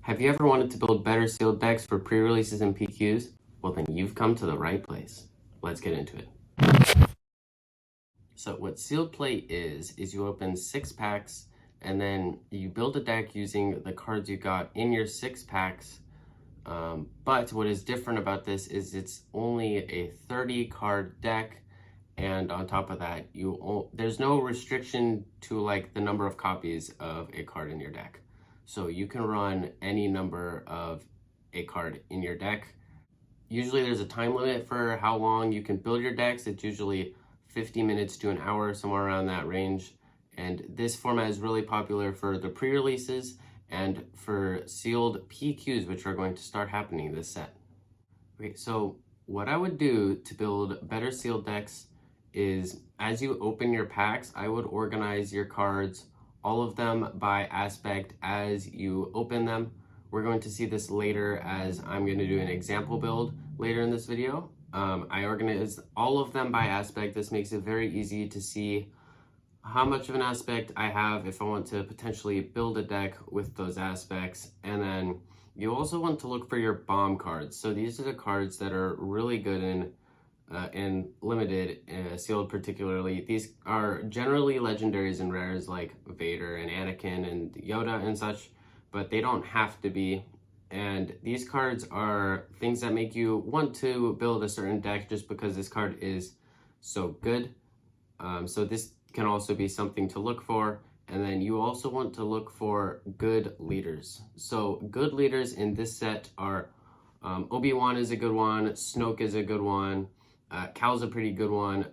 Have you ever wanted to build better sealed decks for pre-releases and PQs? Well, then you've come to the right place. Let's get into it. So what sealed play is you open 6 packs and then you build a deck using the cards you got in your 6 packs. But what is different about this is it's only a 30 card deck, and on top of that, there's no restriction to like the number of copies of a card in your deck. So you can run any number of a card in your deck. Usually there's a time limit for how long you can build your decks. It's usually 50 minutes to an hour, somewhere around that range. And this format is really popular for the pre-releases and for sealed PQs, which are going to start happening this set. Okay, so what I would do to build better sealed decks is, as you open your packs, I would organize your cards, all of them by aspect as you open them. We're going to see this later as I'm going to do an example build later in this video. I organized all of them by aspect. This makes it very easy to see how much of an aspect I have if I want to potentially build a deck with those aspects. And then you also want to look for your bomb cards. So these are the cards that are really good in limited, sealed particularly. These are generally legendaries and rares like Vader and Anakin and Yoda and such, but they don't have to be. And these cards are things that make you want to build a certain deck just because this card is so good. So this can also be something to look for. And then you also want to look for good leaders. So good leaders in this set are Obi-Wan is a good one, Snoke is a good one, Cal's a pretty good one.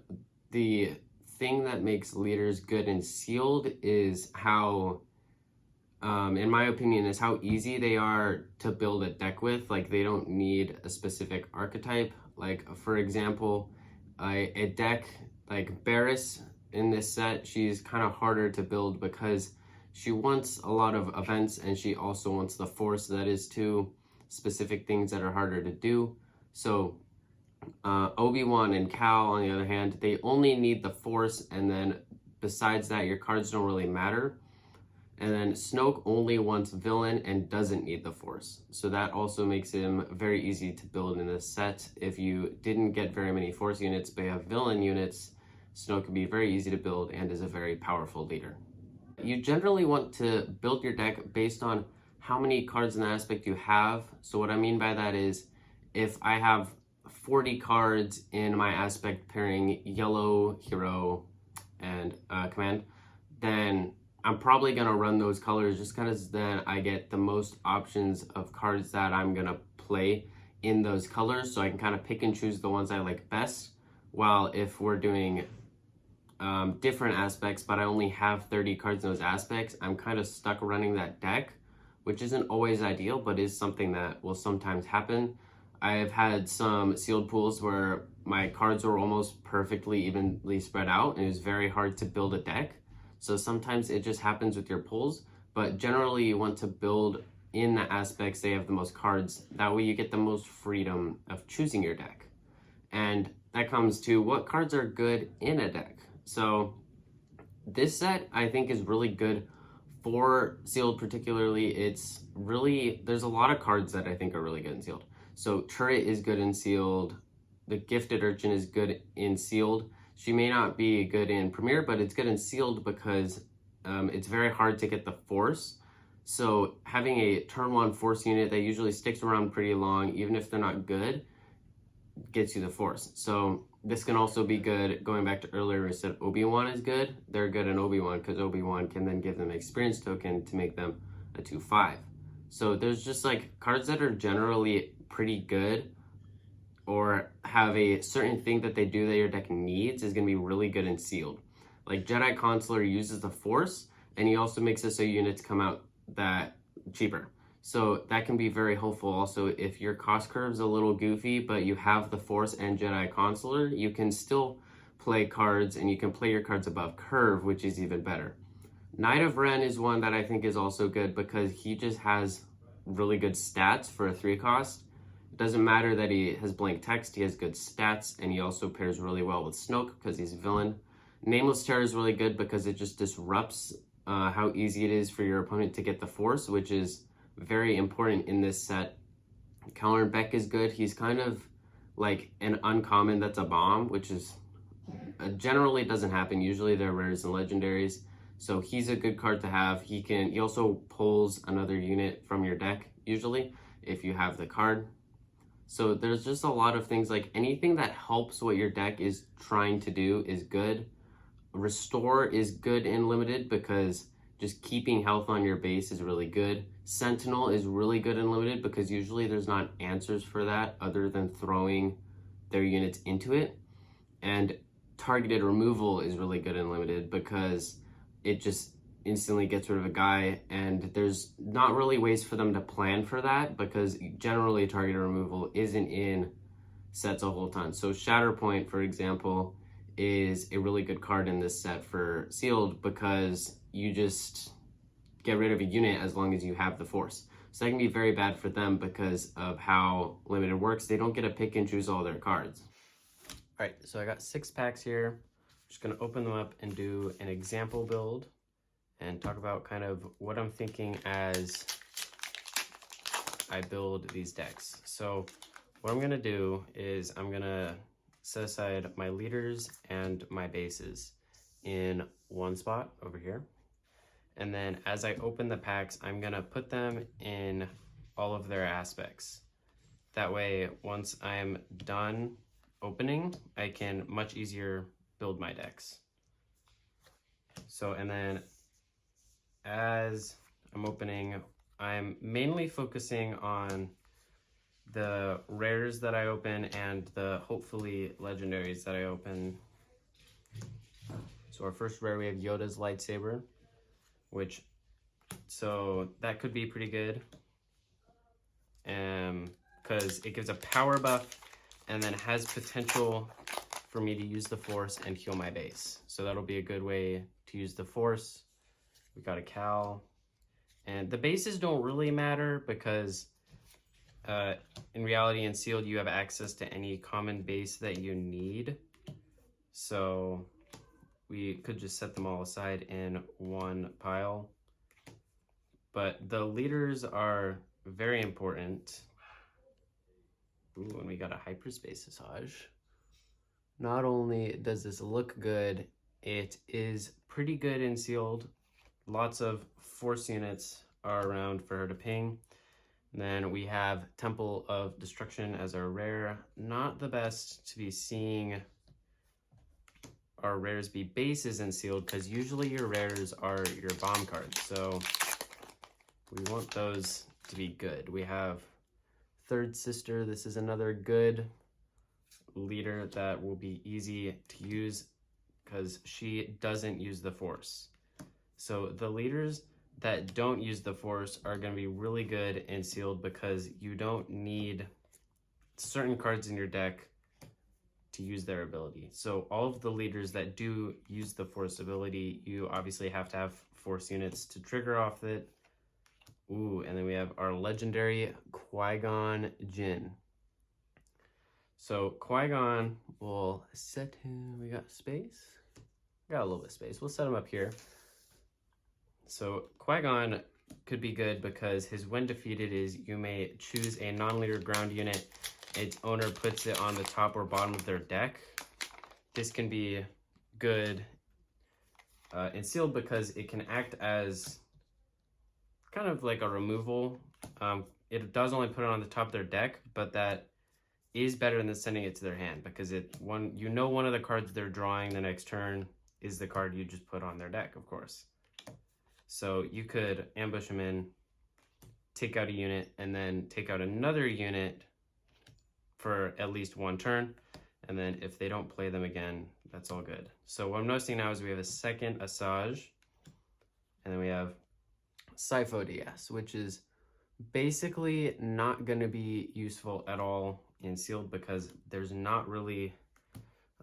The thing that makes leaders good and sealed is how, in my opinion, is how easy they are to build a deck with. Like, they don't need a specific archetype. Like, for example, a deck like Barriss in this set, she's kind of harder to build because she wants a lot of events and she also wants the force. That is two specific things that are harder to do. So Obi-Wan and Cal, on the other hand, they only need the force, and then besides that, your cards don't really matter. And then Snoke only wants villain and doesn't need the force. So that also makes him very easy to build in this set. If you didn't get very many force units but you have villain units, Snoke can be very easy to build and is a very powerful leader. You generally want to build your deck based on how many cards in the aspect you have. So what I mean by that is, if I have 40 cards in my aspect pairing yellow, hero, and command, then I'm probably going to run those colors just because then I get the most options of cards that I'm going to play in those colors, so I can kind of pick and choose the ones I like best. While if we're doing different aspects, but I only have 30 cards in those aspects, I'm kind of stuck running that deck, which isn't always ideal, but is something that will sometimes happen. I've had some sealed pools where my cards were almost perfectly evenly spread out, and it was very hard to build a deck. So sometimes it just happens with your pulls, but generally you want to build in the aspects they have the most cards. That way you get the most freedom of choosing your deck. And that comes to what cards are good in a deck. So this set I think is really good for sealed particularly. There's a lot of cards that I think are really good in sealed. So Turret is good in sealed. The Gifted Urchin is good in sealed. She may not be good in Premier, but it's good in sealed because it's very hard to get the force. So having a turn 1 force unit that usually sticks around pretty long, even if they're not good, gets you the force. So this can also be good, going back to earlier, I said Obi-Wan is good. They're good in Obi-Wan because Obi-Wan can then give them an experience token to make them a 2/5. So there's just like cards that are generally pretty good or have a certain thing that they do that your deck needs is going to be really good in sealed. Like Jedi Consular uses the force, and he also makes it so units come out that cheaper. So that can be very helpful also if your cost curve's a little goofy, but you have the force and Jedi Consular, you can still play cards and you can play your cards above curve, which is even better. Knight of Ren is one that I think is also good because he just has really good stats for a 3 cost. It doesn't matter that he has blank text, he has good stats, and he also pairs really well with Snoke because he's a villain. Nameless Terror is really good because it just disrupts how easy it is for your opponent to get the force, which is very important in this set. Keller Beck is good. He's kind of like an uncommon that's a bomb, which is generally doesn't happen. Usually they're rares and legendaries. So he's a good card to have. He also pulls another unit from your deck, usually, if you have the card. So there's just a lot of things, like anything that helps what your deck is trying to do is good. Restore is good in limited because just keeping health on your base is really good. Sentinel is really good in limited because usually there's not answers for that other than throwing their units into it. And targeted removal is really good in limited because it just instantly gets rid of a guy, and there's not really ways for them to plan for that because generally targeted removal isn't in sets a whole ton. So Shatterpoint, for example, is a really good card in this set for sealed because you just get rid of a unit as long as you have the force. So that can be very bad for them because of how limited works. They don't get to pick and choose all their cards. All right, so I got 6 packs here. I'm just gonna open them up and do an example build and talk about kind of what I'm thinking as I build these decks. So what I'm gonna do is I'm gonna set aside my leaders and my bases in one spot over here. And then as I open the packs, I'm gonna put them in all of their aspects. That way, once I'm done opening, I can much easier build my decks. So, and then as I'm opening, I'm mainly focusing on the rares that I open and the hopefully legendaries that I open. So our first rare, we have Yoda's lightsaber, which, so that could be pretty good. Because it gives a power buff and then has potential for me to use the force and heal my base. So that'll be a good way to use the force. We got a Cal. And the bases don't really matter because in reality in sealed you have access to any common base that you need. So we could just set them all aside in one pile. But the leaders are very important. Ooh, and we got a hyperspace Asajj. Not only does this look good, it is pretty good in sealed. Lots of force units are around for her to ping. And then we have Temple of Destruction as our rare. Not the best to be seeing our rares be bases in sealed because usually your rares are your bomb cards. So we want those to be good. We have Third Sister. This is another good leader that will be easy to use because she doesn't use the force. So the leaders that don't use the force are going to be really good in sealed because you don't need certain cards in your deck to use their ability. So all of the leaders that do use the force ability, you obviously have to have force units to trigger off it. Ooh, and then we have our legendary Qui-Gon Jinn. So Qui-Gon, we'll set him, we got space? Got a little bit of space. We'll set him up here. So Qui-Gon could be good because his when defeated is you may choose a non-leader ground unit. Its owner puts it on the top or bottom of their deck. This can be good in sealed because it can act as kind of like a removal. It does only put it on the top of their deck, but that is better than sending it to their hand because one of the cards they're drawing the next turn is the card you just put on their deck, of course. So you could ambush them in, take out a unit, and then take out another unit for at least one turn. And then if they don't play them again, that's all good. So what I'm noticing now is we have a second Asajj, and then we have Sifo DS, which is basically not going to be useful at all in sealed because there's not really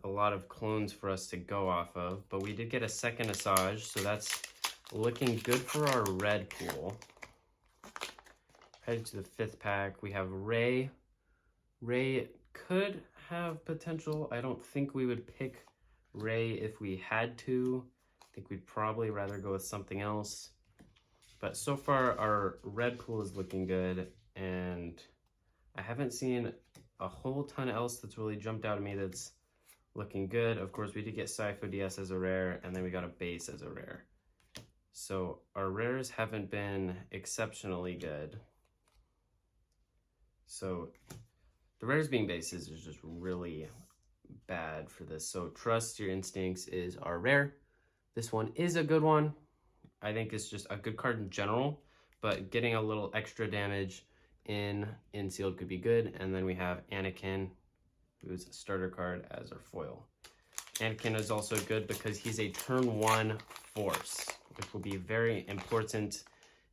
a lot of clones for us to go off of. But we did get a second Asajj, so that's looking good for our red pool. Headed to the 5th pack, we have Rey. Rey could have potential. I don't think we would pick Rey if we had to. I think we'd probably rather go with something else. But so far our red pool is looking good, and I haven't seen a whole ton else that's really jumped out at me that's looking good. Of course, we did get Sifo DS as a rare, and then we got a base as a rare. So our rares haven't been exceptionally good. So the rares being bases is just really bad for this. So Trust Your Instincts is our rare. This one is a good one. I think it's just a good card in general, but getting a little extra damage in sealed could be good. And then we have Anakin, who's a starter card as our foil. Anakin is also good because he's a turn 1 force, which will be very important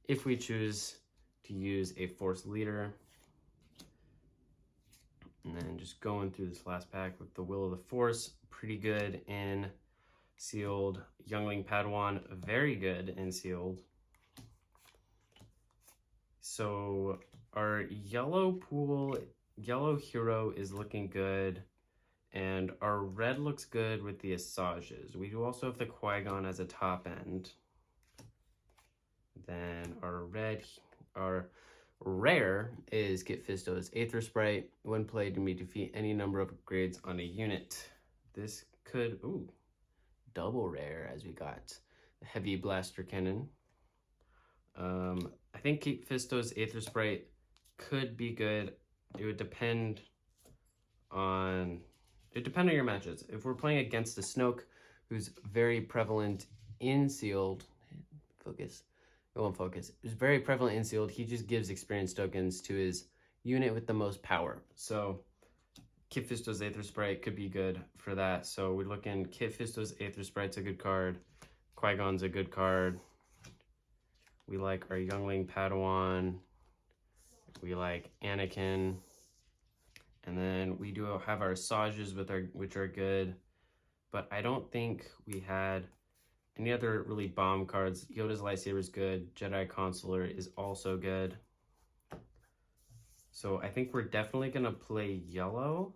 if we choose to use a force leader. And then just going through this last pack with the Will of the Force, pretty good in sealed. Youngling Padawan, very good in sealed. So our yellow pool, yellow hero is looking good, and our red looks good with the Assages. We do also have the Qui-Gon as a top end. Then our rare is Kit Fisto's Aether Sprite. When played, you may defeat any number of upgrades on a unit. This could, double rare, as we got the Heavy Blaster Cannon. I think Kit Fisto's Aether Sprite could be good. It would depend on your matches. If we're playing against a Snoke, who's very prevalent in sealed, focus. It won't focus. It's very prevalent in sealed. He just gives experience tokens to his unit with the most power. So Kit Fisto's Aether Sprite could be good for that. So we're looking, Kit Fisto's Aether Sprite's a good card. Qui-Gon's a good card. We like our Youngling Padawan. We like Anakin. And then we do have our Assages which are good. But I don't think we had any other really bomb cards. Yoda's Lightsaber is good. Jedi Consular is also good. So I think we're definitely going to play yellow.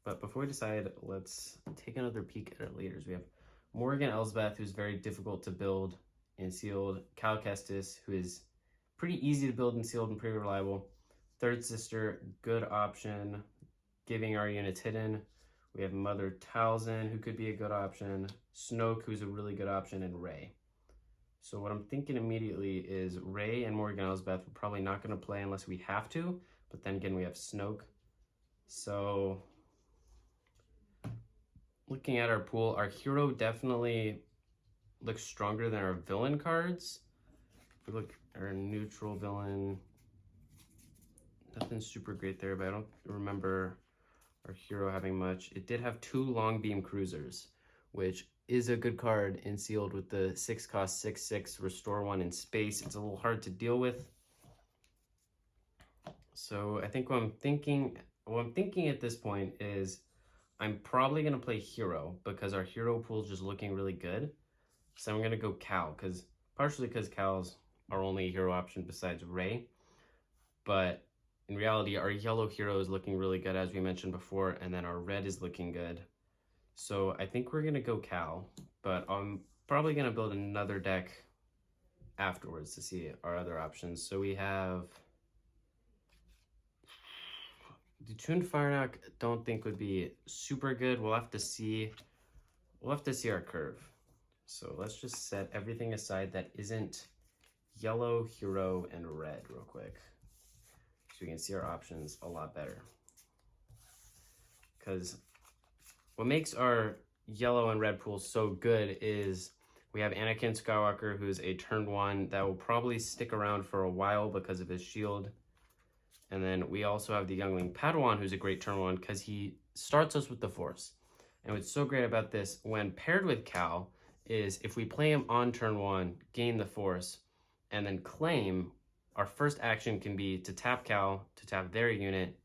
But before we decide, let's take another peek at our leaders. We have Morgan Elsbeth, who's very difficult to build in sealed. Cal Kestis, who is pretty easy to build in sealed and pretty reliable. Third Sister, good option, giving our units hidden. We have Mother Talzin, who could be a good option. Snoke, who's a really good option, and Rey. So what I'm thinking immediately is Rey and Morgan Elsbeth we're probably not going to play unless we have to. But then again, we have Snoke. So looking at our pool, our hero definitely looks stronger than our villain cards. If we look at our neutral villain, nothing super great there, but I don't remember our hero having much. It did have 2 long beam cruisers, which is a good card in sealed with the 6-cost 6/6 restore 1 in space. It's a little hard to deal with. So I think what I'm thinking at this point is I'm probably gonna play hero because our hero pool is just looking really good. So I'm gonna go Cal, partially because Cal's our only hero option besides Rey. But in reality, our yellow hero is looking really good, as we mentioned before, and then our red is looking good. So I think we're going to go Cal, but I'm probably going to build another deck afterwards to see our other options. So we have the Tuned Firenack, don't think would be super good. We'll have to see our curve. So let's just set everything aside that isn't yellow, hero, and red real quick, so we can see our options a lot better. Because what makes our yellow and red pool so good is we have Anakin Skywalker, who's a turn 1 that will probably stick around for a while because of his shield. And then we also have the Youngling Padawan, who's a great turn 1 because he starts us with the Force. And what's so great about this, when paired with Cal, is if we play him on turn 1, gain the Force, and then claim, our first action can be to tap Cal, to tap their unit,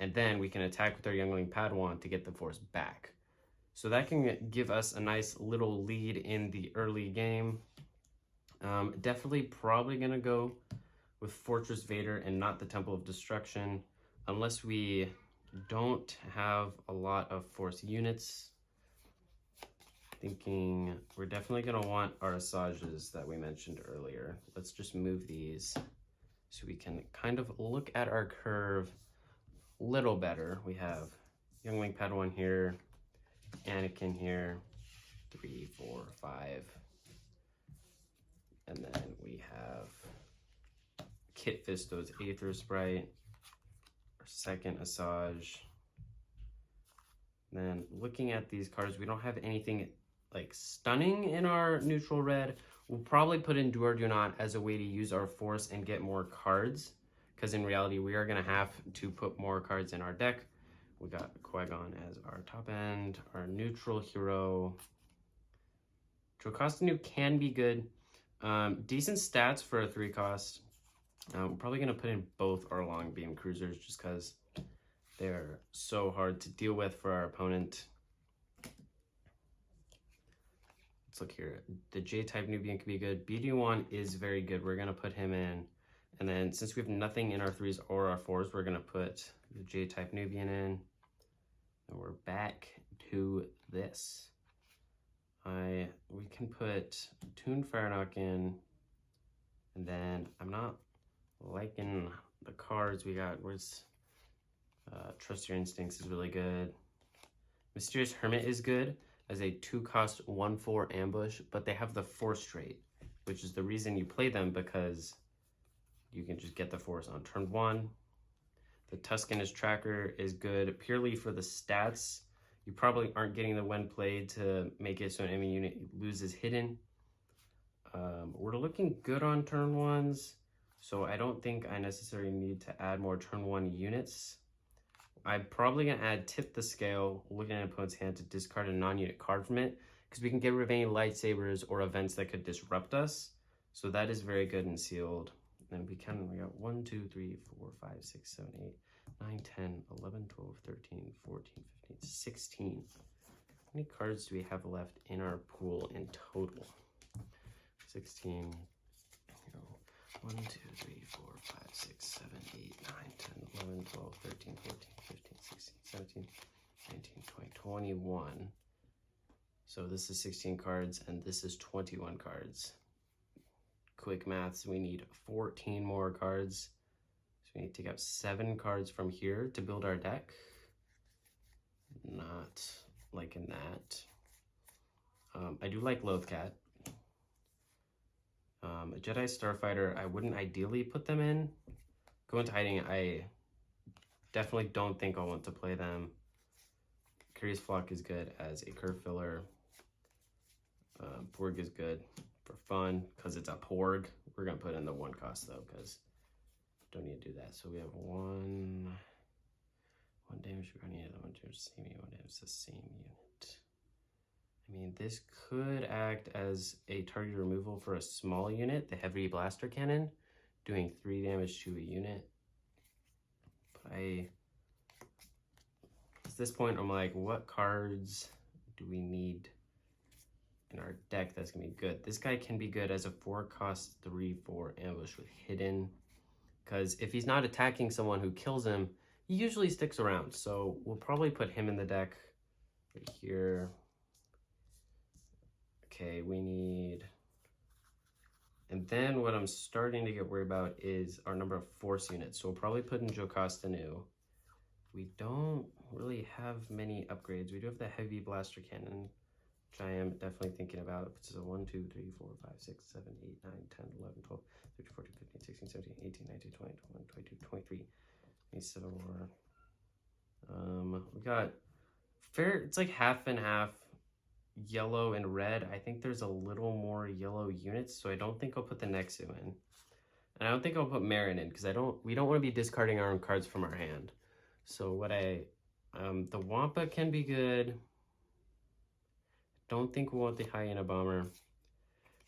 and then we can attack with our Youngling Padawan to get the Force back. So that can give us a nice little lead in the early game. Definitely probably going to go with Fortress Vader and not the Temple of Destruction, unless we don't have a lot of Force units. thinking we're definitely gonna want our assages that we mentioned earlier. Let's just move these so we can kind of look at our curve a little better. We have Youngling Padawan here, Anakin here, 3, 4, 5. And then we have Kit Fisto's Aether Sprite, our second Asajj. Then looking at these cards, we don't have anything like stunning in our neutral red. We'll probably put in Do or Do Not as a way to use our force and get more cards, because in reality we are going to have to put more cards in our deck. We got Qui-Gon as our top end, our neutral hero. Jocasta Nu can be good. Decent stats for a 3 cost. We're probably going to put in both our long beam cruisers just because they're so hard to deal with for our opponent. Let's look here. The J-type Nubian can be good. BD1 is very good. We're going to put him in. And then since we have nothing in our 3s or our 4s, we're going to put the J-type Nubian in. And we're back to this. We can put Toon Faraknok in. And then I'm not liking the cards we got. Where's Trust Your Instincts is really good. Mysterious Hermit is good as a 2-cost 1/4 ambush, but they have the force trait, which is the reason you play them, because you can just get the force on turn 1. The Tuscanist Tracker is good purely for the stats. You probably aren't getting the when played to make it so an enemy unit loses hidden. We're looking good on turn 1s, so I don't think I necessarily need to add more turn 1 units. I'm probably going to add Tip the Scale, looking at an opponent's hand to discard a non-unit card from it, because we can get rid of any lightsabers or events that could disrupt us. So that is very good and sealed. And we got 1, 2, 3, 4, 5, 6, 7, 8, 9, 10, 11, 12, 13, 14, 15, 16. How many cards do we have left in our pool in total? 16. 1, 2, 3, 4, 5, 6, 7, 8, 9, 10, 11, 12, 13, 14, 15, 16, 17, 19, 20, 21. So this is 16 cards and this is 21 cards. Quick maths, we need 14 more cards. So we need to take out 7 cards from here to build our deck. Not liking that. I do like Lothcat. A Jedi Starfighter, I wouldn't ideally put them in. Go Into Hiding, I definitely don't think I'll want to play them. Curious Flock is good as a curve filler. Porg is good for fun because it's a Porg. We're going to put in the 1 cost though, because don't need to do that. So we have one damage for any other one to same unit. It's the same unit. I mean, this could act as a target removal for a small unit, the Heavy Blaster Cannon, doing 3 damage to a unit. But at this point, I'm like, what cards do we need in our deck that's going to be good? This guy can be good as a 4-cost 3/4 ambush with hidden, because if he's not attacking someone who kills him, he usually sticks around. So we'll probably put him in the deck right here. Okay, we need, and then what I'm starting to get worried about is our number of force units. So we'll probably put in Jocasta Nu. We don't really have many upgrades. We do have the Heavy Blaster Cannon, which I am definitely thinking about. So 1, 2, 3, 4, 5, 6, 7, 8, 9, 10, 11, 12, 13, 14, 15, 16, 17, 18, 19, 20, 21, 22, 23. Maybe 7 more. We got it's like half and half. Yellow and red. I think there's a little more yellow units, so I don't think I'll put the Nexu in. And I don't think I'll put Marin in, because we don't want to be discarding our own cards from our hand. So the Wampa can be good. Don't think we want the Hyena Bomber.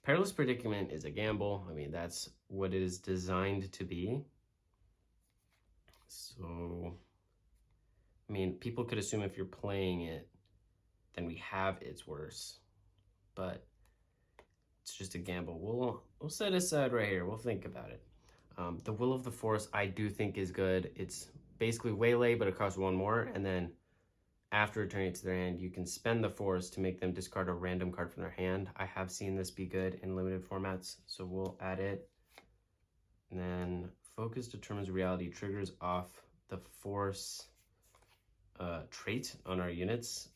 Perilous Predicament is a gamble. I mean, that's what it is designed to be. So, I mean, people could assume if you're playing it, then we have it's worse, but it's just a gamble. We'll set aside right here. We'll think about it. The Will of the Force I do think is good. It's basically Waylay, but it costs 1 more, and then after returning it to their hand, you can spend the force to make them discard a random card from their hand. I have seen this be good in limited formats, so we'll add it. And then focus determines reality triggers off the force trait on our units,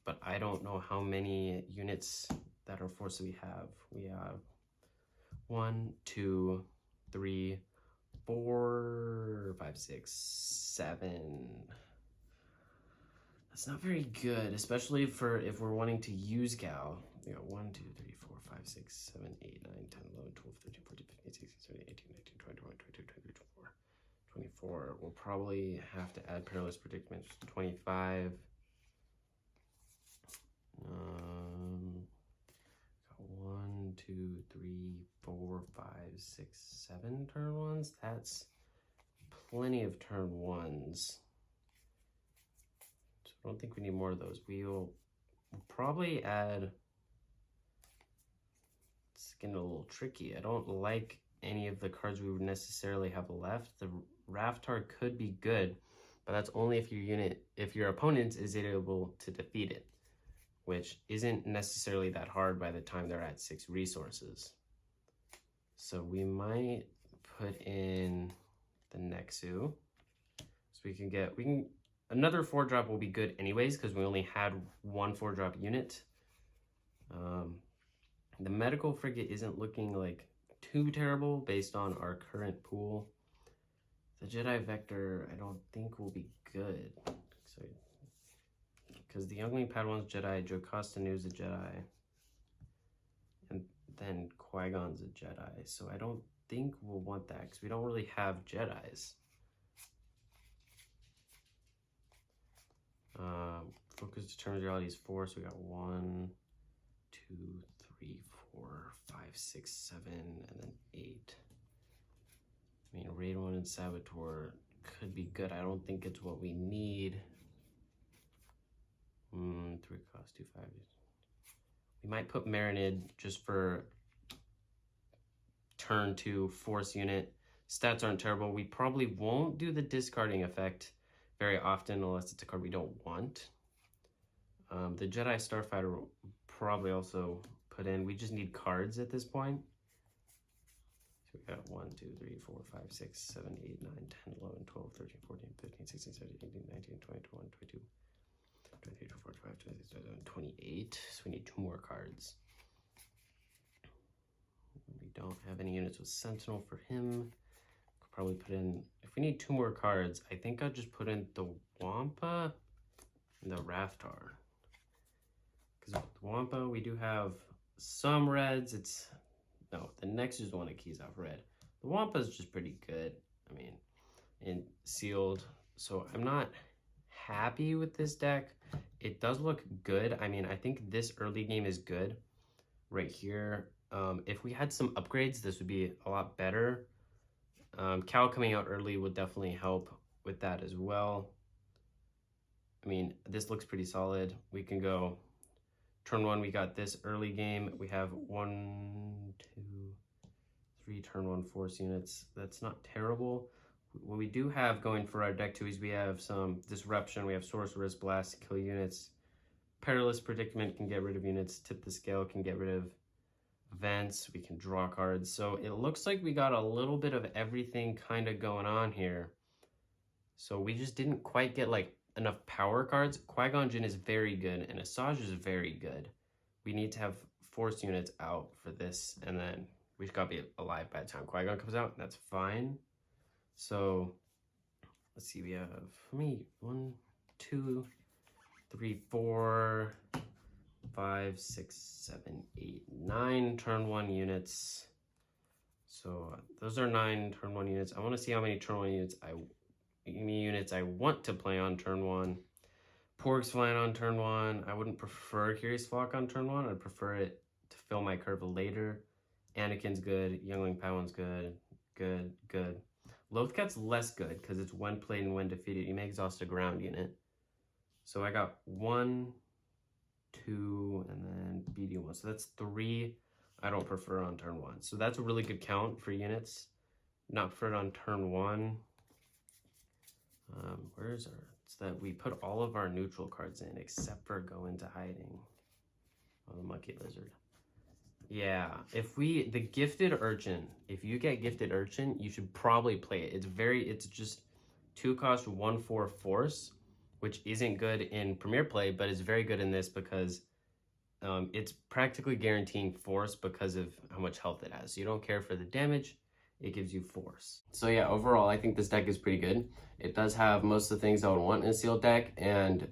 but I don't know how many units that are force we have. We have 1, 2, 3, 4, 5, 6, 7. That's not very good, especially for if we're wanting to use Gal. We got 1, 2, 3, 4, 5, 6, 7, 8, 9, 10, 11, 12, 13, 14, 15, 16, 17, 18, 19, 20, 21, 22, 23, 24. 24. We'll probably have to add perilous predicaments. 25. Got 1, 2, 3, 4, 5, 6, 7 turn ones. That's plenty of turn ones. So I don't think we need more of those. We'll probably add. It's getting a little tricky. I don't like any of the cards we would necessarily have left. The Raftar could be good, but that's only if your opponent is able to defeat it, which isn't necessarily that hard by the time they're at 6 resources. So we might put in the Nexu. So we can another 4-drop will be good anyways, because we only had 1 4-drop unit. The medical frigate isn't looking like too terrible based on our current pool. The Jedi Vector I don't think will be good. So, because the Youngling Padawan's Jedi, Jocasta Nu's a Jedi, and then Qui-Gon's a Jedi. So I don't think we'll want that because we don't really have Jedis. Focus determines reality's 4, so we got 1, 2, 3, 4, 5, 6, 7, and then 8. I mean, Raid 1 and Saboteur could be good. I don't think it's what we need. 3 cost, 2, 5. We might put Marinid just for turn 2 force unit. Stats aren't terrible. We probably won't do the discarding effect very often unless it's a card we don't want. The Jedi Starfighter will probably also put in. We just need cards at this point. So we got 1, 2, 3, 4, 5, 6, 7, 8, 9, 10, 11, 12, 13, 14, 15, 16, 17, 18, 19, 20, 21, 22, 23, 24, 25, 26, 27, 28. So we need 2 more cards. We don't have any units with Sentinel for him. Could probably put in, if we need 2 more cards, I think I'll just put in the Wampa and the Raftar. Because with the Wampa, we do have some reds. No, the next is the one that keys off red. The Wampa is just pretty good. I mean, and sealed. So I'm not happy with this deck. It does look good. I mean, I think this early game is good right here. If we had some upgrades, this would be a lot better. Cal coming out early would definitely help with that as well. I mean, this looks pretty solid. We can go turn 1, we got this early game. We have 1, 2, 3 turn 1 force units. That's not terrible. What we do have going for our deck too is we have some disruption. We have Sorceress Blast, kill units. Perilous Predicament can get rid of units. Tip the Scale can get rid of events. We can draw cards. So it looks like we got a little bit of everything kind of going on here. So we just didn't quite get like enough power cards. Qui-Gon Jinn is very good and Asajj is very good. We need to have force units out for this, and then we've got to be alive by the time Qui-Gon comes out, and that's fine. So let's see, we have how many? 1, 2, 3, 4, 5, 6, 7, 8, 9 turn 1 units. So those are 9 turn 1 units. I want to see how many turn 1 units I want to play on turn 1. Porg's flying on turn 1. I wouldn't prefer Curious Flock on turn 1. I'd prefer it to fill my curve later. Anakin's good. Youngling Padawan's good. Good. Lothcat's less good because it's when played and when defeated. You may exhaust a ground unit. So I got 1, 2, and then BD1. So that's 3 I don't prefer on turn 1. So that's a really good count for units. Not preferred on turn 1. Where's our so that we put all of our neutral cards in except for Go Into Hiding. Oh, the Monkey Lizard. Yeah, the Gifted Urchin, if you get Gifted Urchin, you should probably play it. It's just 2-cost 1/4 force, which isn't good in Premier Play, but it's very good in this because it's practically guaranteeing force because of how much health it has. So you don't care for the damage, it gives you force. So yeah, overall, I think this deck is pretty good. It does have most of the things I would want in a sealed deck, and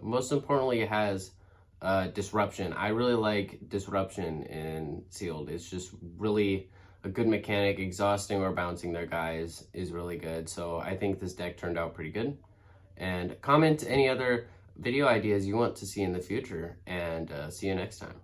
most importantly, it has disruption. I really like disruption in sealed. It's just really a good mechanic. Exhausting or bouncing their guys is really good. So I think this deck turned out pretty good. And comment any other video ideas you want to see in the future, and see you next time.